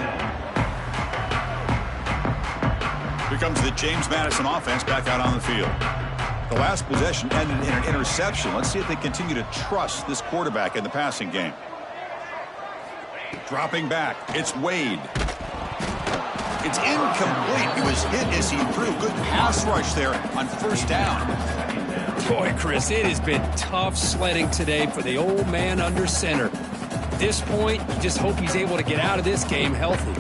10. Here comes the JamesMaddison offense back out on the field. The last possession ended in an interception. Let's see if they continue to trust this quarterback in the passing game. Dropping back. It's Wade. It's incomplete. It was hit as he threw. Good pass rush there on 1st down. Boy, Chris, it has been tough sledding today for the old man under center. At this point, you just hope he's able to get out of this game healthy.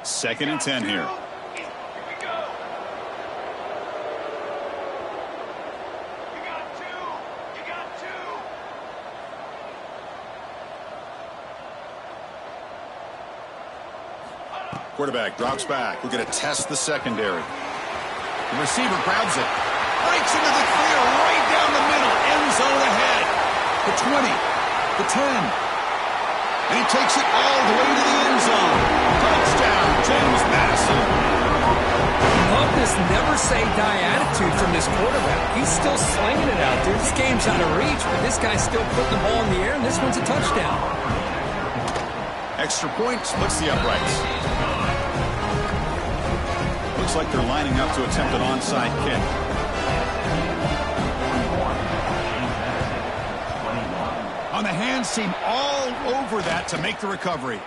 2nd and 10 here. Quarterback drops back. We're going to test the secondary. The receiver grabs it. Breaks into the clear right down the middle. End zone ahead. The 20. The 10. And he takes it all the way to the end zone. Touchdown, JamesMaddison. Love this never say die attitude from this quarterback. He's still slinging it out there. This game's out of reach, but this guy's still putting the ball in the air, and this one's a touchdown. Extra point splits the uprights. Looks like they're lining up to attempt an onside kick. On the hands team all over that to make the recovery.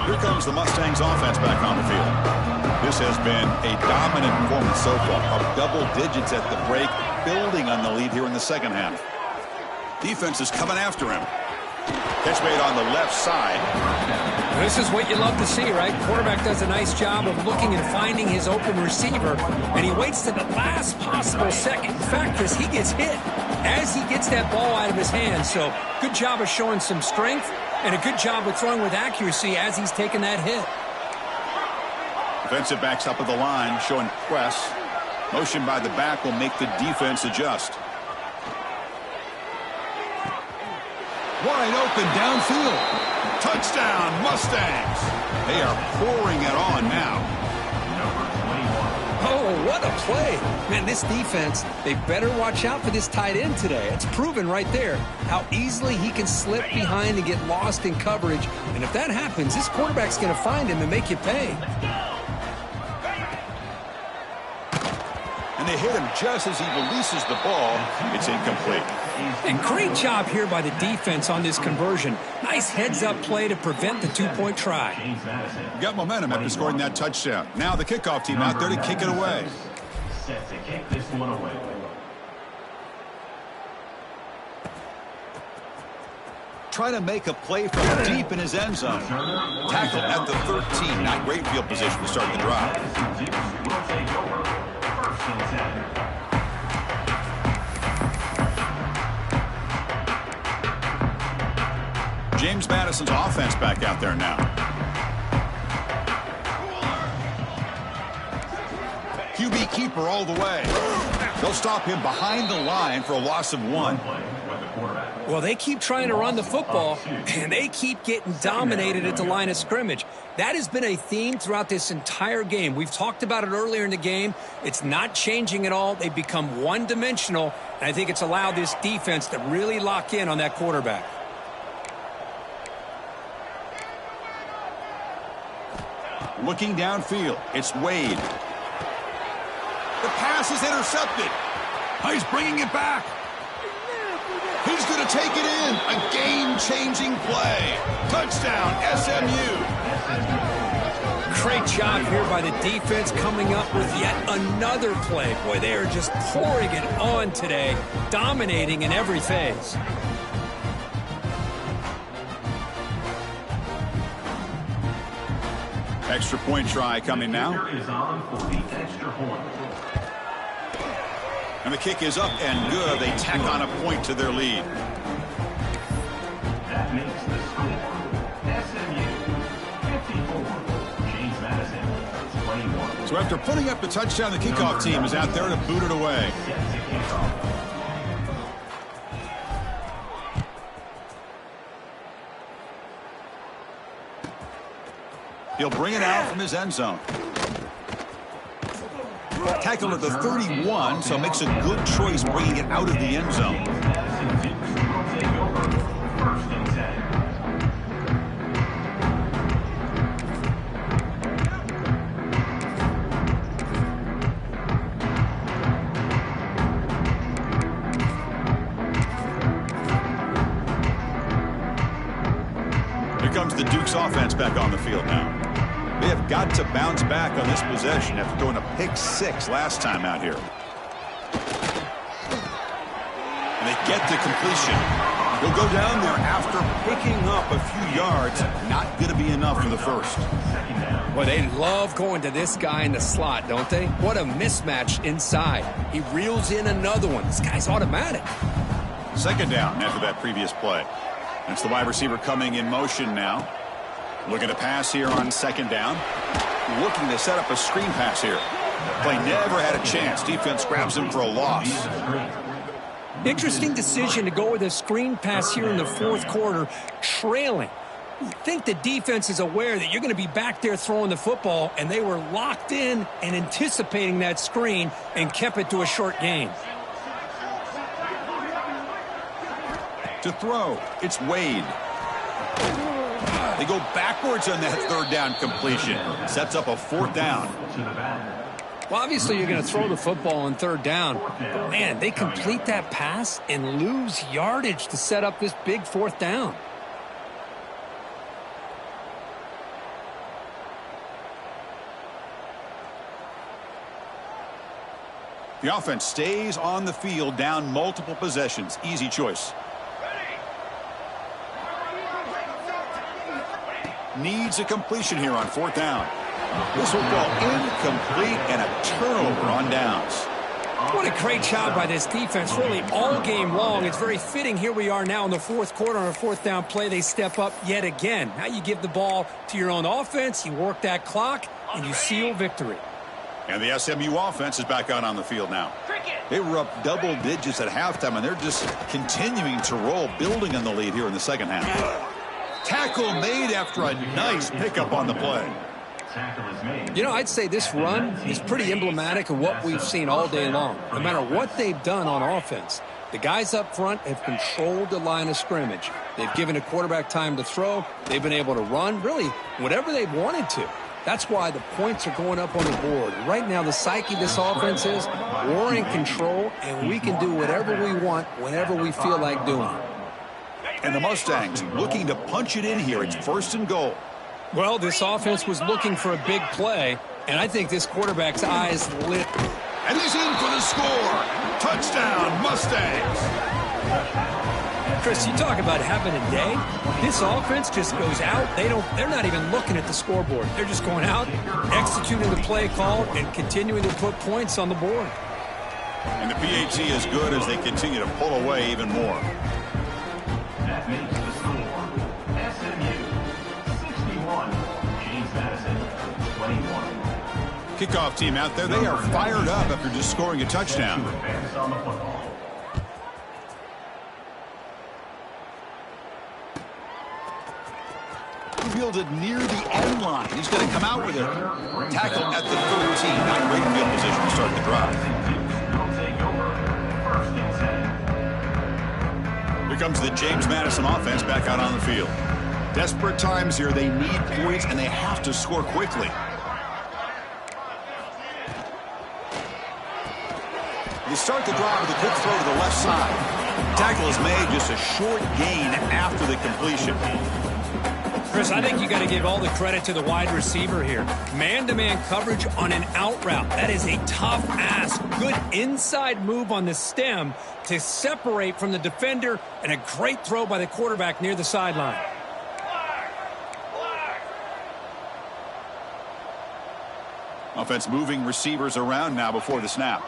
Here comes the Mustangs offense back on the field. This has been a dominant performance so far. Up double digits at the break, building on the lead here in the 2nd half. Defense is coming after him. Catch made on the left side. This is what you love to see, right? Quarterback does a nice job of looking and finding his open receiver, and he waits to the last possible second. In fact, Chris, he gets hit as he gets that ball out of his hands. So good job of showing some strength and a good job of throwing with accuracy as he's taking that hit. Defensive backs up at the line, showing press. Motion by the back will make the defense adjust. Wide open downfield. Touchdown, Mustangs. They are pouring it on now. Oh, what a play. Man, this defense, they better watch out for this tight end today. It's proven right there how easily he can slip behind and get lost in coverage. And if that happens, this quarterback's going to find him and make you pay. And they hit him just as he releases the ball. It's incomplete. And great job here by the defense on this conversion. Nice heads-up play to prevent the 2-point try. Got momentum after scoring that touchdown. Now the kickoff team out there to kick it away. Set to kick this one away. trying to make a play from deep in his end zone. Tackle at the 13. Not great field position to start the drive. Will take over. First and 10. JamesMaddison's offense back out there now. QB keeper all the way. They'll stop him behind the line for a loss of 1. Well, they keep trying to run the football, and they keep getting dominated at the line of scrimmage. That has been a theme throughout this entire game. We've talked about it earlier in the game. It's not changing at all. They've become one-dimensional, and I think it's allowed this defense to really lock in on that quarterback. Looking downfield, it's Wade. The pass is intercepted. He's bringing it back. He's going to take it in. A game-changing play. Touchdown, SMU. Great job here by the defense coming up with yet another play. Boy, they are just pouring it on today, dominating in every phase. Extra point try coming now. Is on for the extra point. And the kick is up and good. They tack on a point to their lead. That makes the score SMU 54. JamesMaddison 21. So after putting up the touchdown, the kickoff team is out there to boot it away. Set to kick off. He'll bring it out from his end zone. Tackled at the 31, so makes a good choice bringing it out of the end zone. JamesMaddison Dukes will take over. First and 10. Here comes the Dukes offense back on the field now. They have got to bounce back on this possession after throwing a pick 6 last time out here. And they get to completion. He'll go down there after picking up a few yards. Not going to be enough for the first. Well, they love going to this guy in the slot, don't they? What a mismatch inside. He reels in another one. This guy's automatic. Second down after that previous play. It's the wide receiver coming in motion now. Looking to pass here on second down. Looking to set up a screen pass here. Play never had a chance. Defense grabs him for a loss. Interesting decision to go with a screen pass here in the fourth quarter, trailing. You think the defense is aware that you're going to be back there throwing the football, and they were locked in and anticipating that screen and kept it to a short gain. To throw, it's Wade. They go backwards on that third down completion. Sets up a fourth down. Well, obviously you're going to throw the football on third down. But man, they complete that pass and lose yardage to set up this big fourth down. The offense stays on the field, down multiple possessions. Easy choice. Needs a completion here on fourth down. This will go incomplete and a turnover on downs. What a great job by this defense, really all game long. It's very fitting. Here we are now in the fourth quarter on a fourth down play. They step up yet again. Now you give the ball to your own offense, you work that clock, and you seal victory. And the SMU offense is back out on the field now. They were up double digits at halftime, and they're just continuing to roll, building on the lead here in the second half. Tackle made after a nice pickup on the play. You know, I'd say this run is pretty emblematic of what we've seen all day long. No matter what they've done on offense, the guys up front have controlled the line of scrimmage. They've given a quarterback time to throw. They've been able to run, really, whatever they've wanted to. That's why the points are going up on the board. Right now, the psyche of this offense is we're in control, and we can do whatever we want whenever we feel like doing it. And the Mustangs looking to punch it in here. It's first and goal. Well, this offense was looking for a big play, and I think this quarterback's eyes lit. And he's in for the score. Touchdown, Mustangs. Chris, you talk about having a day. This offense just goes out. They're not even looking at the scoreboard. They're just going out, executing the play call, and continuing to put points on the board. And the PAT is good as they continue to pull away even more. That makes the score. SMU 61. JamesMaddison 21. Kickoff team out there. They are fired up after just scoring a touchdown. Advance on the football. Fielded near the end line. He's going to come out with it. Tackle at the 13. Not great field position to start the drive. Here comes the JamesMaddison offense back out on the field. Desperate times here. They need points, and they have to score quickly. They start the drive with a quick throw to the left side. Tackle is made, just a short gain after the completion. Chris, I think you got to give all the credit to the wide receiver here. Man-to-man coverage on an out route. That is a tough ask. Good inside move on the stem to separate from the defender, and a great throw by the quarterback near the sideline. Offense moving receivers around now before the snap.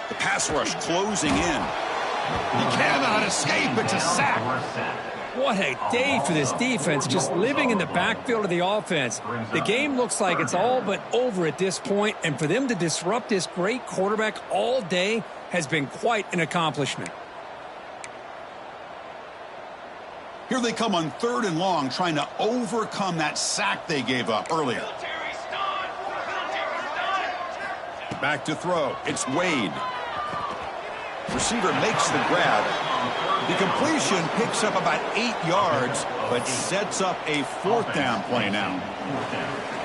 The pass rush closing in. He cannot escape. It's a sack. What a day for this defense, just living in the backfield of the offense. The game looks like it's all but over at this point, and for them to disrupt this great quarterback all day has been quite an accomplishment. Here they come on 3rd and long, trying to overcome that sack they gave up earlier. Back to throw. It's Wade. Receiver makes the grab. The completion picks up about 8 yards, but sets up a 4th down play now.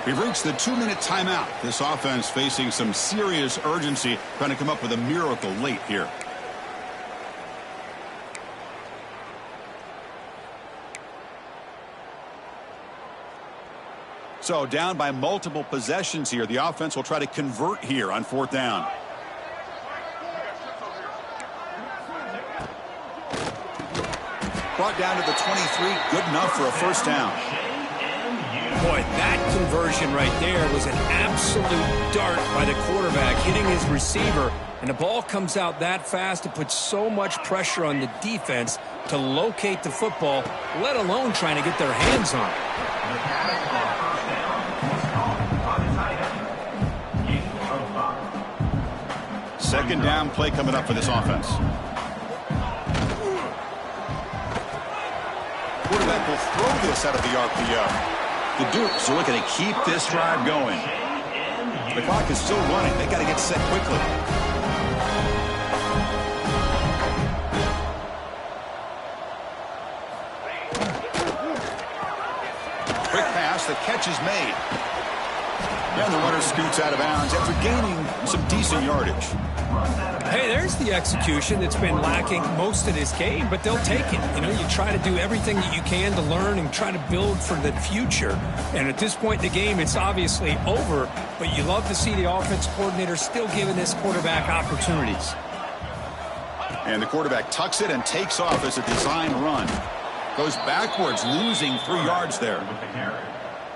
We've reached the 2-minute timeout. This offense facing some serious urgency, trying to come up with a miracle late here. So down by multiple possessions here. The offense will try to convert here on 4th down. Brought down to the 23, good enough for a 1st down. Boy, that conversion right there was an absolute dart by the quarterback, hitting his receiver, and the ball comes out that fast. It puts so much pressure on the defense to locate the football, let alone trying to get their hands on it. 2nd down play coming up for this offense. Quarterback will throw this out of the RPO. The Dukes are looking to keep this drive going. The clock is still running. They got to get set quickly. Quick pass. The catch is made. And the runner scoots out of bounds after gaining some decent yardage. Hey, there's the execution that's been lacking most of this game, but they'll take it. You know, you try to do everything that you can to learn and try to build for the future. And at this point in the game, it's obviously over, but you love to see the offense coordinator still giving this quarterback opportunities. And the quarterback tucks it and takes off as a design run. Goes backwards, losing 3 yards there.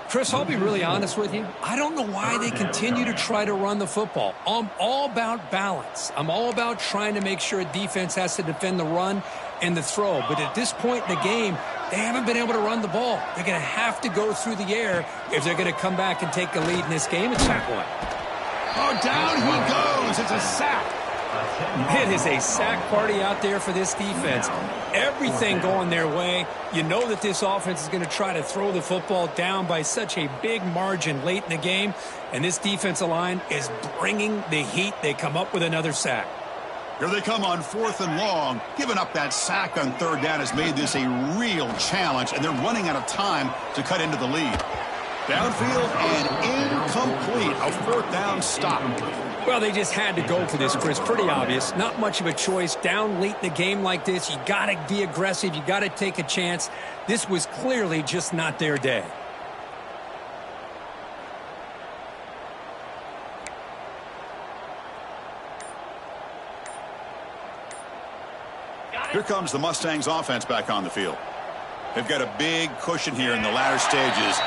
Chris, I'll be really honest with you. I don't know why they continue to try to run the football. I'm all about balance. I'm all about trying to make sure a defense has to defend the run and the throw. But at this point in the game, they haven't been able to run the ball. They're going to have to go through the air if they're going to come back and take the lead in this game at some point. Oh, down he goes. It's a sack. It is a sack party out there for this defense. Everything going their way. You know that this offense is going to try to throw the football down by such a big margin late in the game. And this defensive line is bringing the heat. They come up with another sack. Here they come on 4th and long. Giving up that sack on 3rd down has made this a real challenge, and they're running out of time to cut into the lead. Downfield and incomplete. A 4th down stop. Well, they just had to go for this, Chris. Pretty obvious. Not much of a choice. Down late in the game like this, you got to be aggressive. You got to take a chance. This was clearly just not their day. Here comes the Mustangs offense back on the field. They've got a big cushion here in the latter stages.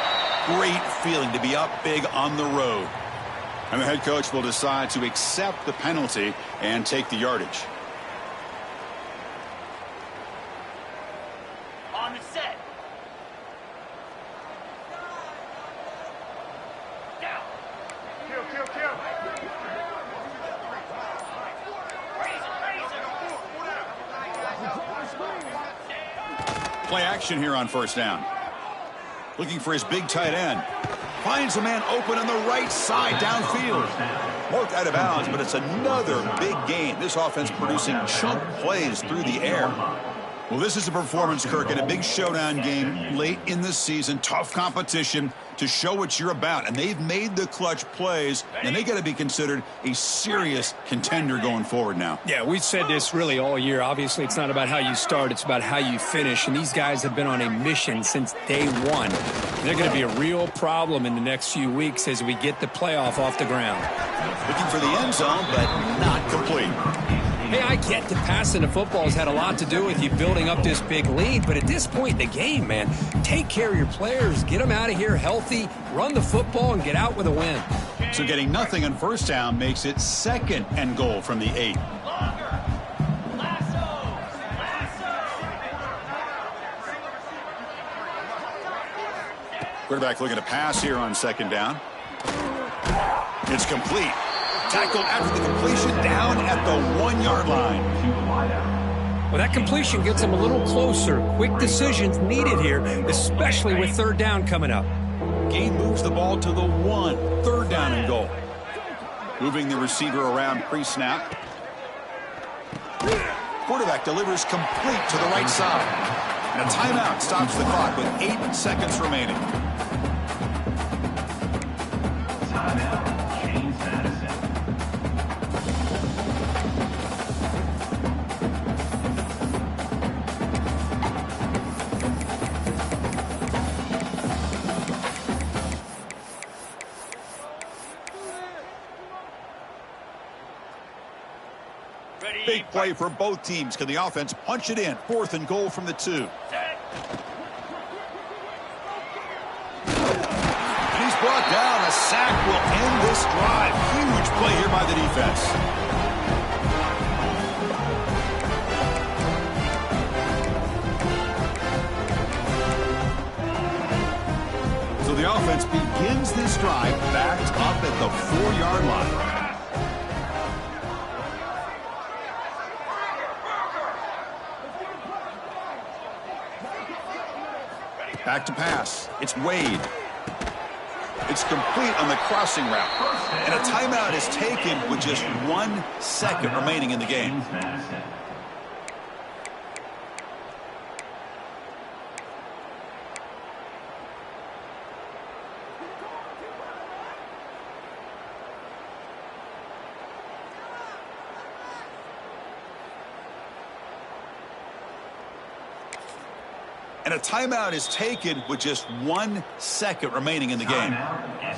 Great feeling to be up big on the road. And the head coach will decide to accept the penalty and take the yardage. On the set. Down. Kill. Play action here on first down. Looking for his big tight end. Finds a man open on the right side downfield. Worked out of bounds, but it's another big gain. This offense producing chunk plays through the air. Well, this is a performance, Kirk, in a big showdown game late in the season. Tough competition to show what you're about. And they've made the clutch plays, and they got to be considered a serious contender going forward now. Yeah, we've said this really all year. Obviously, it's not about how you start. It's about how you finish. And these guys have been on a mission since day one. They're going to be a real problem in the next few weeks as we get the playoff off the ground. Looking for the end zone, but not complete. Hey, I get that passing the football has had a lot to do with you building up this big lead, but at this point in the game, man, take care of your players, get them out of here healthy, run the football, and get out with a win. So getting nothing on first down makes it second and goal from the 8. Quarterback looking to pass here on second down. It's complete. Tackled after the completion down at the 1-yard line. Well, that completion gets them a little closer. Quick decisions needed here, especially with third down coming up. Gain moves the ball to the 1. Third down and goal. Moving the receiver around pre-snap. Quarterback delivers complete to the right side. And a timeout stops the clock with 8 seconds remaining. Timeout, JamesMaddison. Big play for both teams. Can the offense punch it in? 4th and goal from the 2. And he's brought down. A sack will end this drive. Huge play here by the defense. So the offense begins this drive backed up at the 4-yard line. Back to pass. It's Wade. It's complete on the crossing route. And a timeout is taken with just 1 second remaining in the game. And a timeout is taken with just 1 second remaining in the game.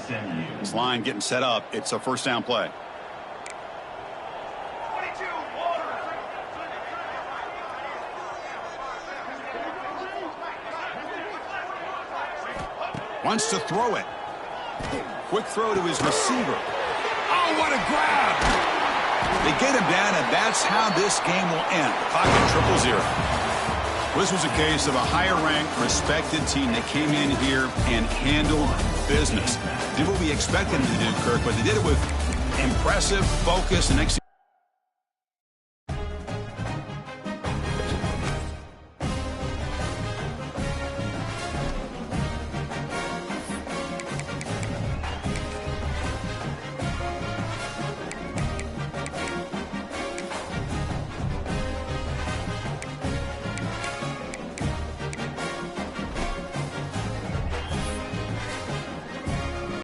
SMU. This line getting set up. It's a first down play. 22, Wants to throw it. Quick throw to his receiver. Oh, what a grab! They get him down, and that's how this game will end. The clock at 0-0. This was a case of a higher-ranked, respected team that came in here and handled business. Did what we expected them to do, Kirk, but they did it with impressive focus and execution.